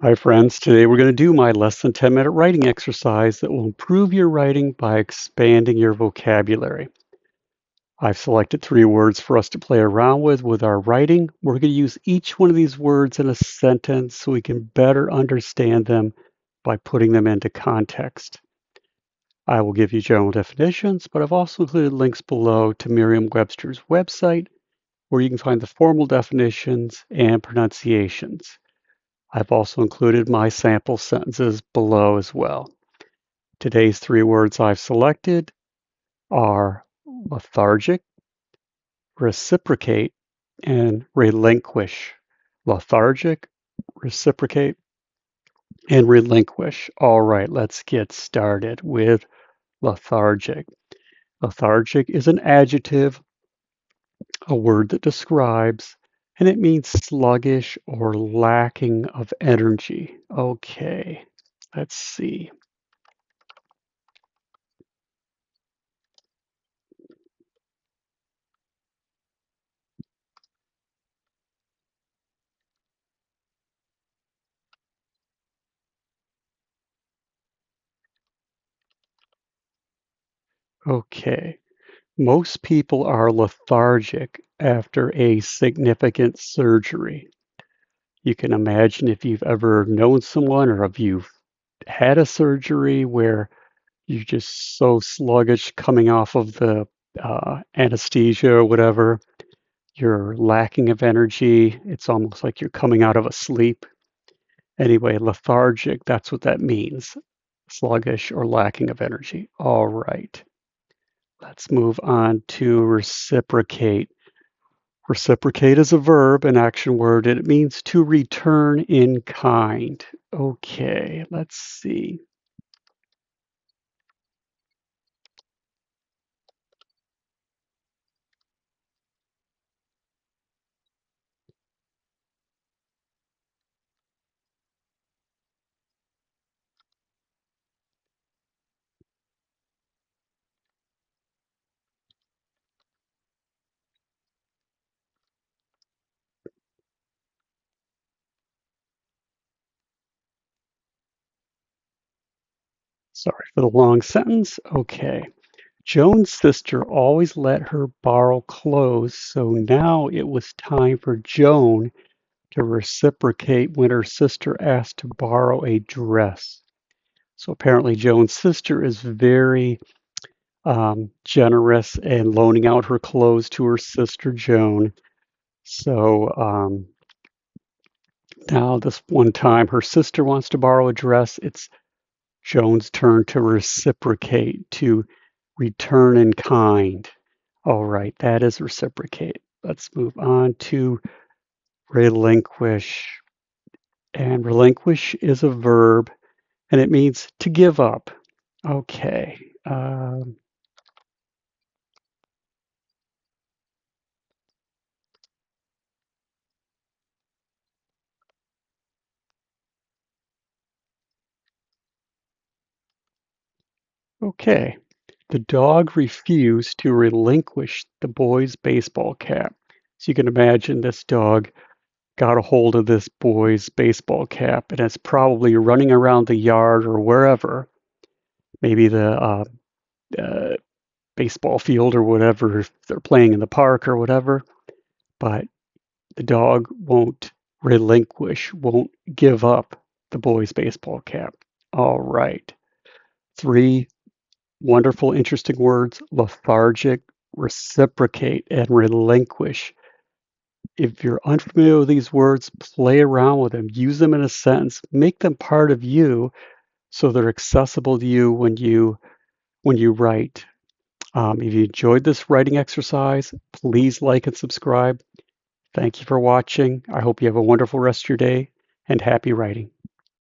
Hi friends, today we're going to do my less than 10-minute writing exercise that will improve your writing by expanding your vocabulary. I've selected 3 words for us to play around with our writing. We're going to use each one of these words in a sentence so we can better understand them by putting them into context. I will give you general definitions, but I've also included links below to Merriam-Webster's website where you can find the formal definitions and pronunciations. I've also included my sample sentences below as well. Today's 3 words I've selected are lethargic, reciprocate, and relinquish. Lethargic, reciprocate, and relinquish. All right, let's get started with lethargic. Lethargic is an adjective, a word that describes, and it means sluggish or lacking of energy. Okay, let's see. Okay. Most people are lethargic after a significant surgery. You can imagine if you've ever known someone or if you've had a surgery where you're just so sluggish coming off of the anesthesia or whatever, you're lacking of energy. It's almost like you're coming out of a sleep. Anyway, lethargic, that's what that means. Sluggish or lacking of energy. All right. Let's move on to reciprocate. Reciprocate is a verb, an action word, and it means to return in kind. Okay, let's see. Sorry for the long sentence. Okay. Joan's sister always let her borrow clothes, so now it was time for Joan to reciprocate when her sister asked to borrow a dress. So apparently Joan's sister is very generous and loaning out her clothes to her sister Joan. So now this one time her sister wants to borrow a dress. It's Joan's turn to reciprocate, to return in kind. All right, that is reciprocate. Let's move on to relinquish. And relinquish is a verb and it means to give up. Okay. Okay. The dog refused to relinquish the boy's baseball cap. So you can imagine this dog got a hold of this boy's baseball cap and it's probably running around the yard or wherever, maybe the uh, baseball field or whatever, if they're playing in the park or whatever. But the dog won't relinquish, won't give up the boy's baseball cap. All right. 3 wonderful, interesting words: lethargic, reciprocate, and relinquish. If you're unfamiliar with these words, play around with them, use them in a sentence, make them part of you so they're accessible to you when you write. If you enjoyed this writing exercise, please like and subscribe. Thank you for watching. I hope you have a wonderful rest of your day and happy writing.